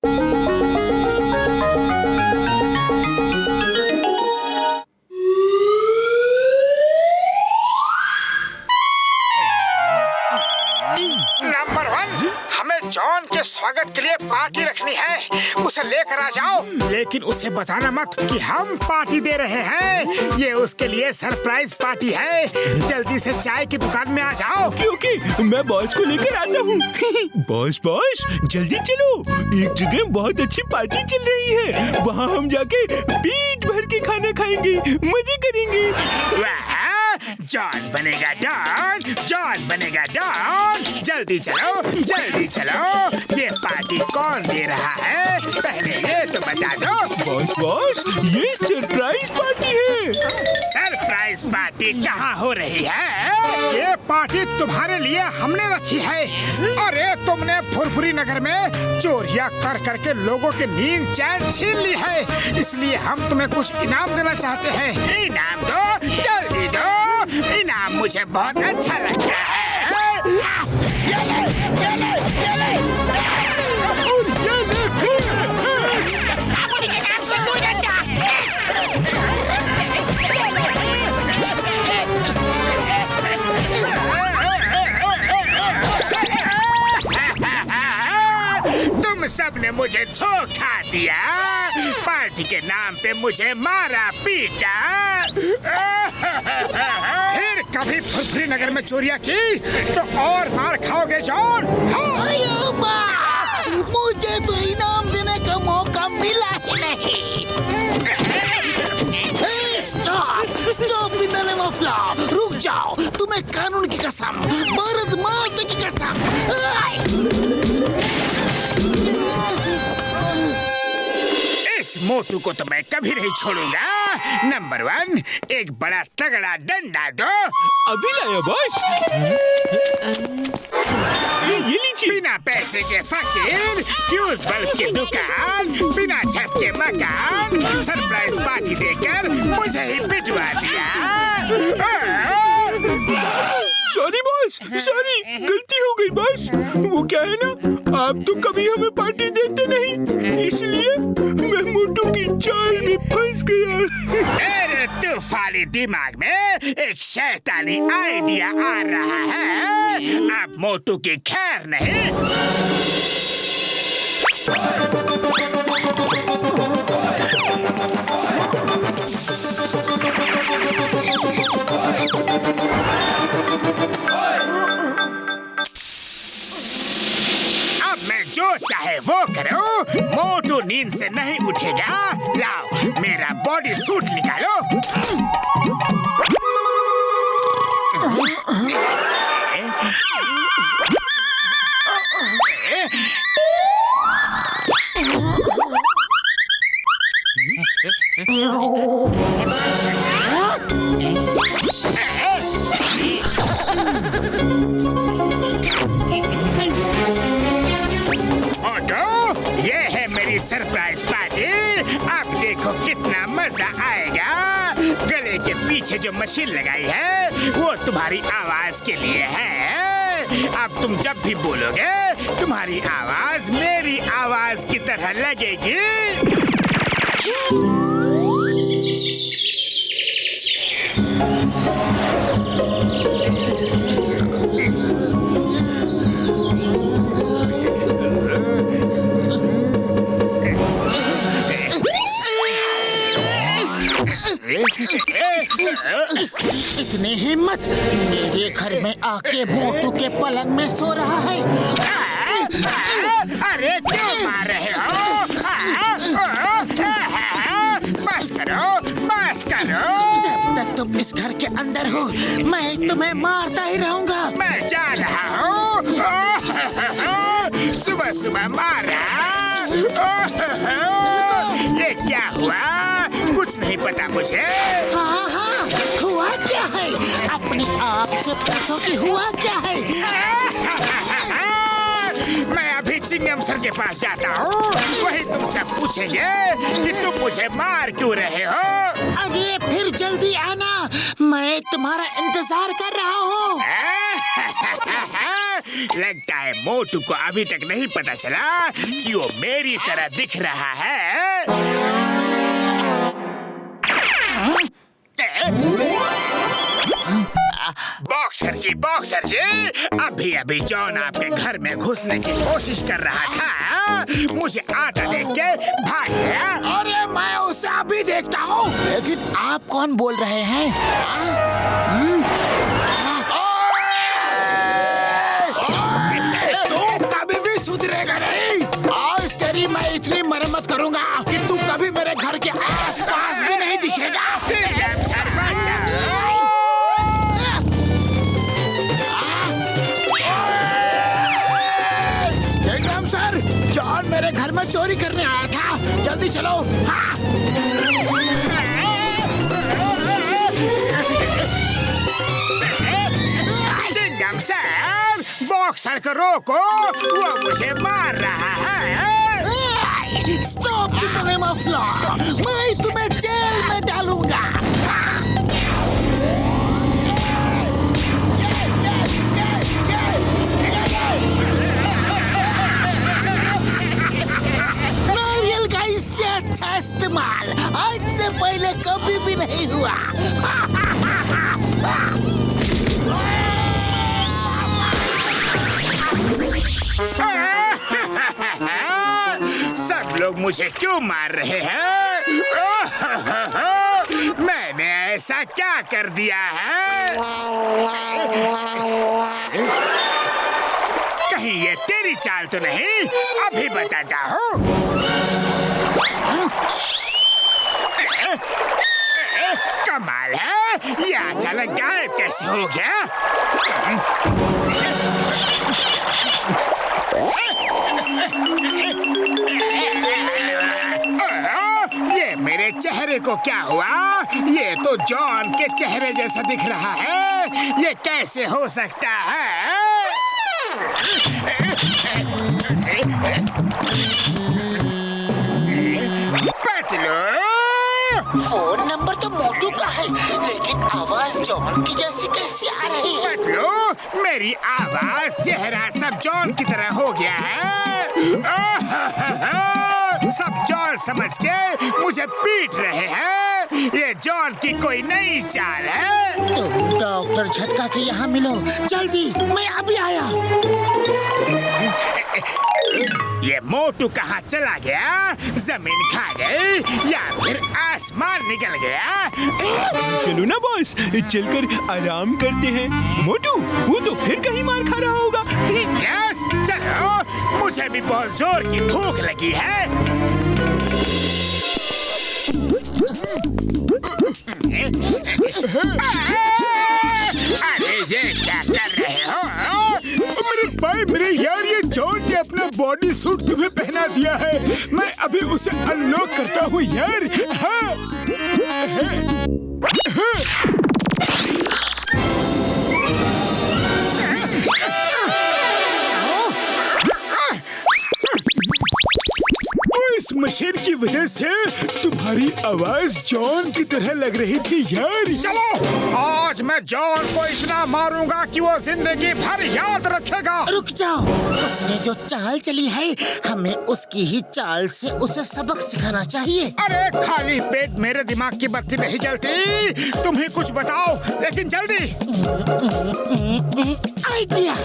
Number 1, हमें John के स्वागत के लिए पार्टी रखनी है। उसे लेकर आ जाओ, लेकिन उसे बताना मत कि हम पार्टी दे रहे हैं। ये उसके लिए सरप्राइज पार्टी है। जल्दी से चाय की दुकान में आ जाओ। ओके, मैं बॉस को लेकर आता हूँ। बॉस जल्दी चलो, एक जगह बहुत अच्छी पार्टी चल रही है। वहाँ हम जाके पेट भर के खाना खाएंगे, मजे करेंगे। जॉन बनेगा डॉन, जॉन बनेगा डॉन। जल्दी चलो, जल्दी चलो। ये पार्टी कौन दे रहा है, पहले ये तो बता दो। बॉस, ये सरप्राइज पार्टी है। सरप्राइज पार्टी कहाँ हो रही है? ये पार्टी तुम्हारे लिए हमने रखी है। अरे तुमने फुरफुरी नगर में चोरियां कर करके लोगों की नींद चैन छीन ली है, इसलिए हम तुम्हें कुछ इनाम देना चाहते हैं। इनाम दो, जल्दी दो। इनाम मुझे बहुत अच्छा लगता है। तुम सबने मुझे धोखा दिया, पार्टी के नाम पे मुझे मारा पीटा। फिर कभी फुरफुरी नगर में चोरियां की तो और मार खाओगे जॉन। मुझे तो इनाम देने का मौका मिला ही नहीं। Stop in the name of law. रुक जाओ, तुम्हें कानून की कसम, भारत माता की कसम। इस मोटू को तो मैं कभी नहीं छोड़ूंगा। नंबर 1, एक बड़ा तगड़ा डंडा दो। अभी लाया बॉस। ये लीजिए। बिना पैसे के फकीर, फ्यूज बल्ब की दुकान, बिना छत के मकान, सरप्राइज पार्टी देकर मुझे ही पिटवा दिया। सॉरी बॉस, सॉरी, गलती हो गई बॉस। वो क्या है ना, आप तो कभी हमें पार्टी देते नहीं, इसलिए मैं मोटू की चाल में फंस गया। मेरे तूफानी दिमाग में एक शैतानी आइडिया आ रहा है। अब मोटू की खैर नहीं। अब मैं जो चाहे वो करूं, मोटू नींद से नहीं उठेगा। लाओ मेरा बॉडी सूट निकालो। ये है मेरी सरप्राइज पार्टी। अब देखो कितना मजा आएगा। गले के पीछे जो मशीन लगाई है वो तुम्हारी आवाज के लिए है। अब तुम जब भी बोलोगे तुम्हारी आवाज मेरी आवाज की तरह लगेगी। इतनी हिम्मत, मेरे घर में आके मोटू के पलंग में सो रहा है। अरे क्यों मार रहे हो? बस करो, बस करो। जब तक तुम इस घर के अंदर हो मैं तुम्हें मारता ही रहूंगा। मैं जा रहा हूँ। सुबह सुबह मारा। ये क्या हुआ? कुछ नहीं पता मुझे। हाँ, हुआ क्या है? अपने आप से पूछो कि हुआ क्या है। मैं अभी चिंगम सर के पास जाता हूँ, वही तुमसे पूछेंगे कि तुम मुझे मार क्यों रहे हो। अरे फिर जल्दी आना, मैं तुम्हारा इंतजार कर रहा हूँ। लगता है मोटू को अभी तक नहीं पता चला कि वो मेरी तरह दिख रहा है। बॉक्सर जी, अभी अभी जॉन आपके घर में घुसने की कोशिश कर रहा था, मुझे आता देख के भाग गया। अरे मैं उसे अभी देखता हूँ। लेकिन आप कौन बोल रहे हैं? तू कभी भी सुधरेगा नहीं। आज तेरी मैं इतनी मरम्मत करूंगा कि तू कभी मेरे घर के आस-पास भी नहीं दिखेगा। एकदम सर, जॉन मेरे घर में चोरी करने आया था। जल्दी चलो। हाँ। चिंगम सर, बॉक्सर को रोको, वो मुझे मार रहा है। Stop in the name of law. मैं तुम्हें जेल में डालूंगा। नारियल का इससे अच्छा इस्तेमाल आज से पहले कभी भी नहीं हुआ। सब लोग मुझे क्यों मार रहे हैं? मैंने ऐसा क्या कर दिया है? कहीं ये तेरी चाल तो नहीं? अभी बताता हूँ। कमाल है, ये अचानक गायब कैसे हो गया? ये मेरे चेहरे को क्या हुआ? ये तो जॉन के चेहरे जैसा दिख रहा है। ये कैसे हो सकता है? पतलू, फोन नंबर तो मोटू का है, लेकिन आवाज जॉन की जैसी कैसे आ रही है? पतलू, मेरी आवाज चेहरा सब जॉन की तरह हो गया है। सब जॉन समझ के मुझे पीट रहे हैं। ये जॉन की कोई नई चाल है। तुम डॉक्टर झटका के यहाँ मिलो जल्दी। मैं अभी आया। ये मोटू कहाँ चला गया? जमीन खा गई या फिर आसमान निकल गया? चलो ना बॉस, चलकर आराम करते हैं। मोटू, वो तो फिर कहीं मार खा रहा होगा। यस, चलो, मुझे भी बहुत जोर की भूख लगी है। अरे ये क्या कर रहे हो? मेरे भाई, मेरे यार, ये जॉन ने अपना बॉडी सूट तुम्हें पहना दिया है। मैं अभी उसे अनलॉक करता हूँ यार। हाँ। इस मशीन की वजह से तुम्हारी आवाज जॉन की तरह लग रही थी यार। चलो, आज मैं जॉन को इतना मारूंगा कि वो जिंदगी भर याद रखेगा। रुक जाओ, उसने जो चाल चली है, हमें उसकी ही चाल से उसे सबक सिखाना चाहिए। अरे खाली पेट मेरे दिमाग की बत्ती नहीं जलती। तुम ही कुछ बताओ, लेकिन जल्दी। आइडिया।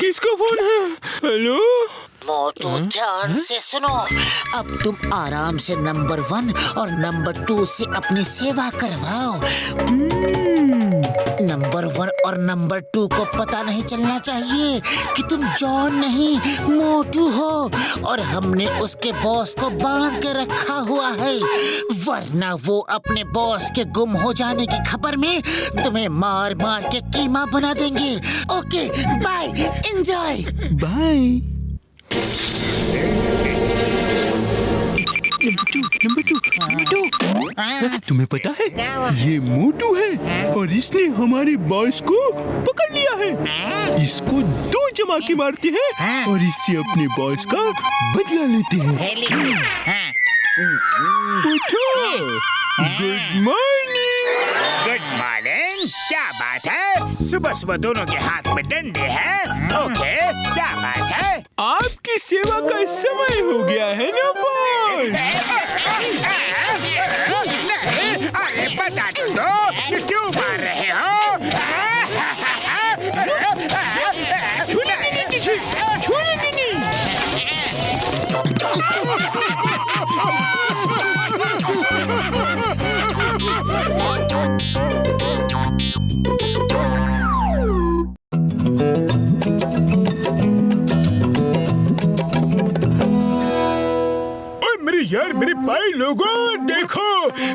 किसका फोन है? हेलो मोटू, ध्यान से सुनो। अब तुम आराम से नंबर 1 और नंबर 2 से अपनी सेवा करवाओ। नंबर नंबर 1 और नंबर 2 को पता नहीं चलना चाहिए कि तुम जॉन नहीं मोटू हो, और हमने उसके बॉस को बांध के रखा हुआ है, वरना वो अपने बॉस के गुम हो जाने की खबर में तुम्हें मार मार के कीमा बना देंगे। Okay bye, enjoy. Bye. Number two. तुम्हें पता है ये मोटू है और इसने हमारे बॉस को पकड़ लिया है। इसको 2 जमाके मारते हैं और इससे अपने बॉस का बदला लेते हैं। उठो। Good morning. Good morning. क्या बात है? सुबह सुबह दोनों के हाथ में डंडे हैं। ओके, क्या बात है? आपकी सेवा का समय हो गया है ना बॉस? नहीं, अरे बता तो दो, क्यों मार रहे हो? छूलेंगे नहीं। यार मेरे भाई लोगों देखो,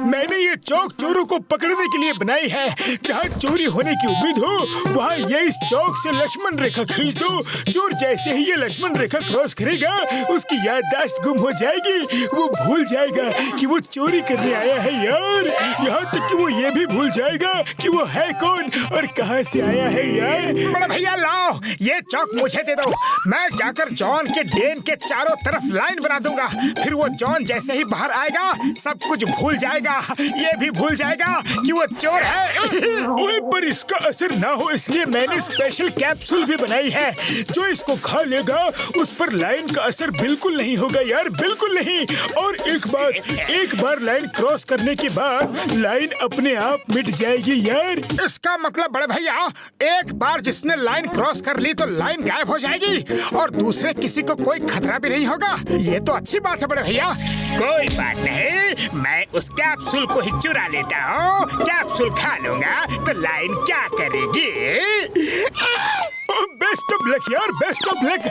मैंने ये चौक चोरों को पकड़ने के लिए बनाई है। जहाँ चोरी होने की उम्मीद हो वहाँ ये इस चौक से लक्ष्मण रेखा खींच दो। चोर जैसे ही ये लक्ष्मण रेखा क्रॉस करेगा उसकी याददाश्त गुम हो जाएगी, वो भूल जाएगा कि वो चोरी करने आया है यार। यहाँ तक कि वो ये भी भूल जाएगा कि वो है कौन और कहाँ से आया है यार। बड़े भैया लाओ, ये चौक मुझे दे दो। मैं जाकर जॉन के डेन के चारों तरफ लाइन बना दूंगा। फिर वो जॉन जैसे ही बाहर आएगा सब कुछ भूल जाएगा, ये भी भूल जाएगा कि वो चोर है। ओए, पर इसका असर ना हो इसलिए मैंने स्पेशल कैप्सूल भी बनाई है। जो इसको खा लेगा उस पर लाइन का असर बिल्कुल नहीं होगा यार, बिल्कुल नहीं। और एक बार लाइन क्रॉस करने के बाद लाइन अपने आप मिट जाएगी यार। इसका मतलब बड़े भैया एक बार जिसने लाइन क्रॉस कर ली तो लाइन गायब हो जाएगी और दूसरे किसी को कोई खतरा भी नहीं होगा। ये तो अच्छी बात है बड़े भैया। कोई बात नहीं, मैं उस कैप्सूल को ही चुरा लेता हूँ। कैप्सूल खा लूंगा तो लाइन क्या करेगी? बेस्ट ऑफ लक यार, बेस्ट ऑफ लक।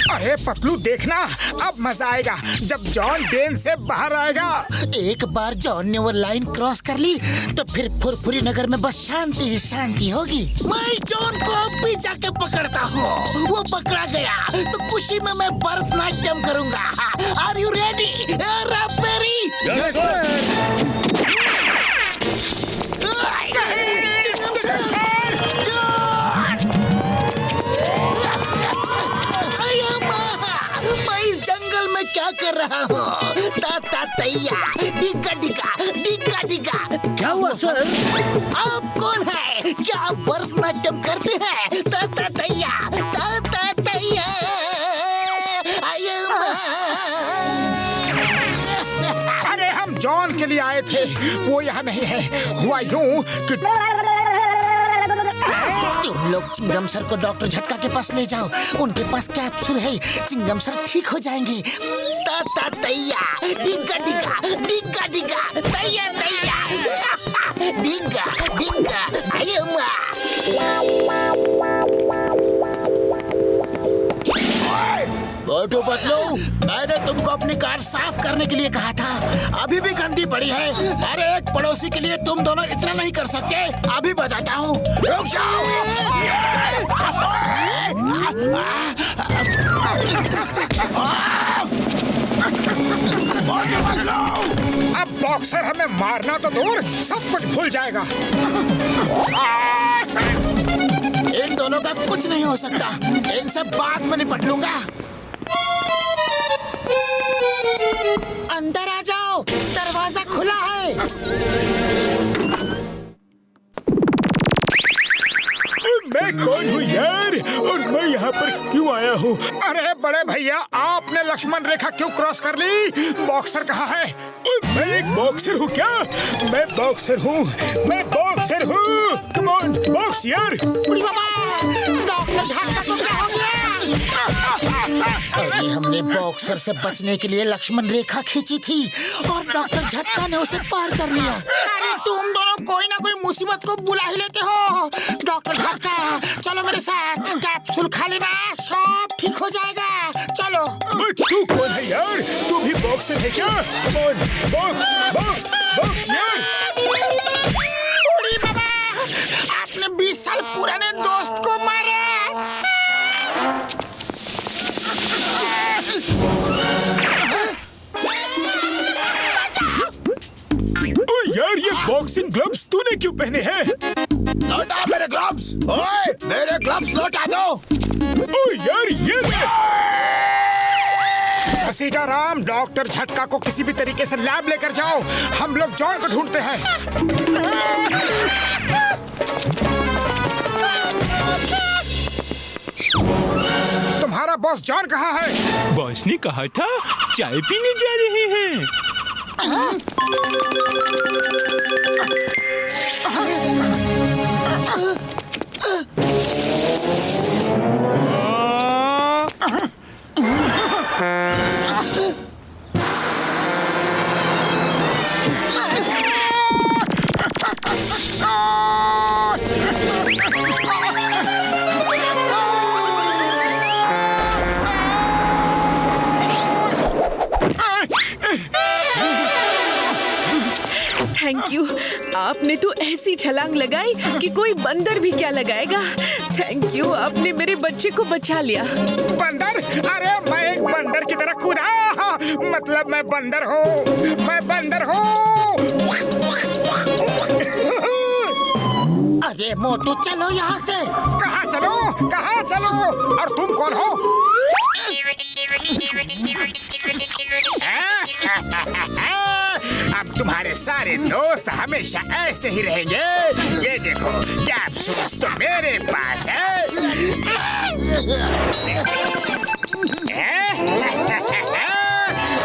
अरे पतलू देखना, अब मजा आएगा जब जॉन डेन से बाहर आएगा। एक बार जॉन ने वो लाइन क्रॉस कर ली तो फिर फुरफुरी नगर में बस शांति ही शांति होगी। मैं जॉन को अब भी जाके पकड़ता हूँ। वो पकड़ा गया तो खुशी में मैं भरतनाट्यम करूंगा। Are you ready? मैं इस जंगल में क्या कर रहा हूँ? ताता तैया, डिगा डिगा, डिगा डिगा। क्या हुआ सर? आप कौन है? क्या आप भरतनाट्यम करते हैं? ताता तैया, ताता तैया। अरे हम जॉन के लिए आए थे, वो यहाँ नहीं है। हुआ यूं कि तुम लोग चिंगम सर को डॉक्टर झटका के पास ले जाओ, उनके पास कैप्सूल है, चिंगम सर ठीक हो जाएंगे। ताता तैया, डिगा डिगा, डिगा डिगा, तैया तैया, डिगा डिगा, आयो मोटू पतलू, मैंने तुमको अपनी कार साफ करने के लिए कहा था, अभी भी गंदी पड़ी है। अरे एक पड़ोसी के लिए तुम दोनों इतना नहीं कर सकते? अभी बताता हूँ, रुक जाओ। अब बॉक्सर हमें मारना तो दूर सब कुछ भूल जाएगा। इन दोनों का कुछ नहीं हो सकता, इनसे बाद में निपट लूंगा। अंदर आ जाओ, दरवाजा खुला है। मैं मैं कौन हूँ यार, और मैं यहाँ पर क्यों आया हूँ? अरे बड़े भैया, आपने लक्ष्मण रेखा क्यों क्रॉस कर ली? बॉक्सर कहाँ है? मैं एक बॉक्सर हूँ क्या? मैं बॉक्सर हूँ, मैं बॉक्सर हूँ। कम ऑन बॉक्स यार। डॉक्टर झटका को क्या हो गया? अरे हमने बॉक्सर से बचने के लिए लक्ष्मण रेखा खींची थी और डॉक्टर झटका ने उसे पार कर लिया। अरे तुम दोनों कोई ना कोई मुसीबत को बुला ही लेते हो। डॉक्टर झटका चलो मेरे साथ, कैप्सूल खा लेना, सब ठीक हो जाएगा। चलो। तू कौन है यार? तू भी बॉक्सर है क्या? Come on box box box यार। उड़ी बाबा, आपने 20 साल पुराने दोस्त को मारा। ओ यार, ये बॉक्सिंग ग्लव्स तूने क्यों पहने हैं? लौटा मेरे ग्लव्स! ओए, मेरे ग्लव्स लौटा दो! ओ यार, ये सीताराम, डॉक्टर झटका को किसी भी तरीके से लैब लेकर जाओ। हम लोग जॉन को ढूंढते हैं। तुम्हारा बॉस जॉन कहाँ है? बॉस ने कहा था चाय पीने जा रहे हैं। Thank you. आपने तो ऐसी छलांग लगाई कि कोई बंदर भी क्या लगाएगा। थैंक यू, आपने मेरे बच्चे को बचा लिया। बंदर? अरे मैं एक बंदर की तरह कूदा। मतलब मैं बंदर हूँ, मैं बंदर हूँ। अरे मोटू चलो यहाँ से। कहाँ चलो? कहाँ चलो? और तुम कौन हो? अब तुम्हारे सारे दोस्त हमेशा ऐसे ही रहेंगे। ये देखो, कैप्सूल्स तो मेरे पास है।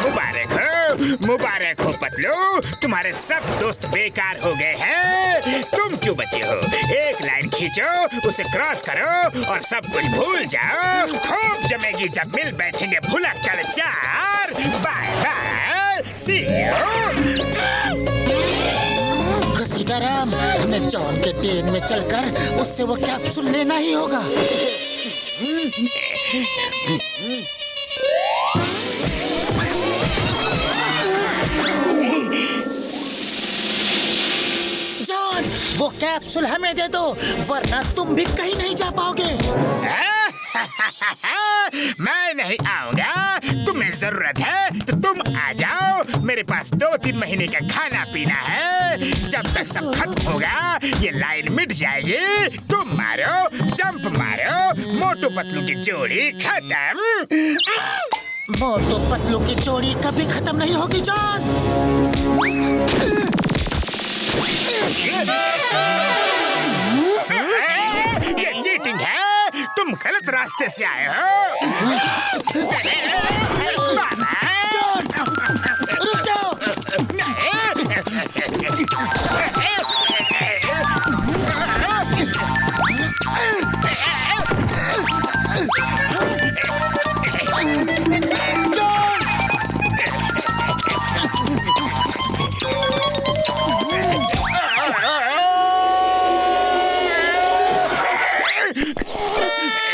मुबारक हो, मुबारक हो पतलू, तुम्हारे सब दोस्त बेकार हो गए हैं। तुम क्यों बचे हो? एक लाइन खींचो, उसे क्रॉस करो और सब कुछ भूल जाओ। खूब जमेगी जब मिल बैठेंगे भुलक्कड़ चार। Bye bye, see you. Sitaram, हमें जॉन के ट्रेन में चलकर उससे वो कैप्सूल लेना ही होगा। जॉन, वो कैप्सूल हमें दे दो, वरना तुम भी कहीं नहीं जा पाओगे। मैं नहीं आऊंगा। तुम्हें जरूरत है तो तुम आ जाओ। मेरे पास 2-3 महीने का खाना पीना है। जब तक सब खत्म होगा ये लाइन मिट जाएगी। तुम मारो, जंप मारो, मोटू पतलू की जोड़ी खत्म। मोटू पतलू की जोड़ी कभी खत्म नहीं होगी जॉन। ये चीटिंग है। तुम गलत रास्ते से आए हो। रुक जाओ।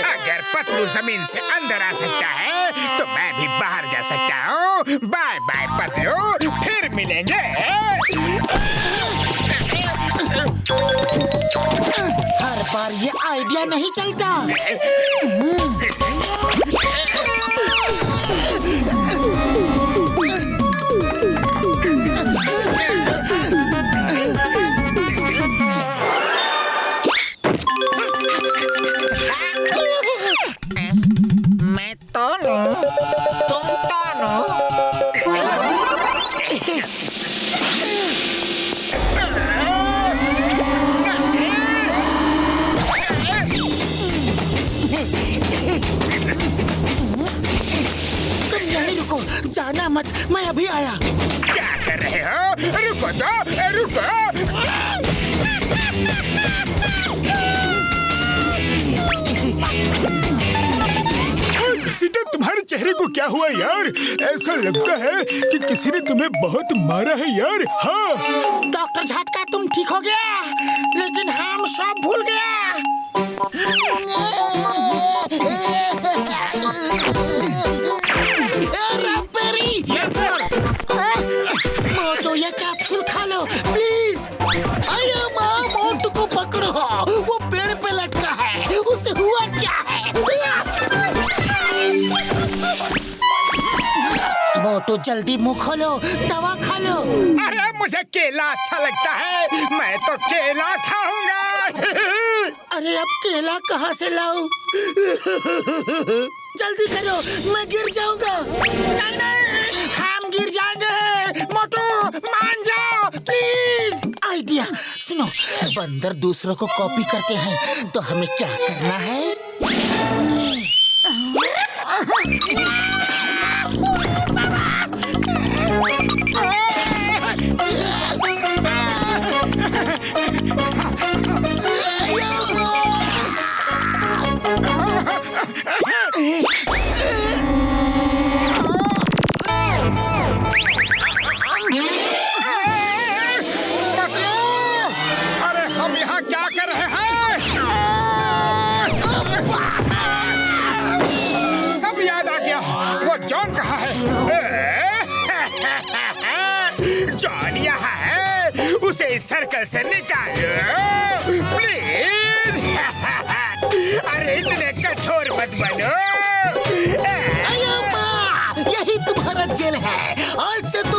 अगर पतलू जमीन से अंदर आ सकता है तो मैं भी बाहर जा सकता हूँ। बाय बाय पतलू, फिर मिलेंगे। हर बार ये आइडिया नहीं चलता। मैं टोनू, तुम टोनू। जाना मत, मैं अभी आया। क्या कर रहे हो? रुको तो, रुको। घसीटा, तुम्हारे चेहरे को क्या हुआ यार? ऐसा लगता है कि किसी ने तुम्हें बहुत मारा है यार। हाँ डॉक्टर झटका, तुम ठीक हो गया, लेकिन हम सब भूल गया। मोटू, ये कैप्सूल खा लो प्लीज। अरे माँ, मोटू को पकड़ो, वो पेड़ पे लटका है, उसे हुआ क्या है? मोटू जल्दी मुंह खोलो, दवा खा लो। अरे मुझे केला अच्छा लगता है, मैं तो केला खाऊंगा। अरे अब केला कहाँ से लाऊं? जल्दी करो, मैं गिर जाऊंगा। नहीं नहीं, हम गिर जाएंगे। मोटू मान जाओ प्लीज। आइडिया सुनो, बंदर दूसरों को कॉपी करते हैं, तो हमें क्या करना है? अरे हम यहाँ क्या कर रहे हैं? सब याद आ गया, वो जॉन कहाँ है? जॉन यहाँ है, उसे इस सर्कल से निकालो प्लीज। अरे इतने कठोर मत बनो। अरे माँ, यही तुम्हारा जेल है, आज से तुम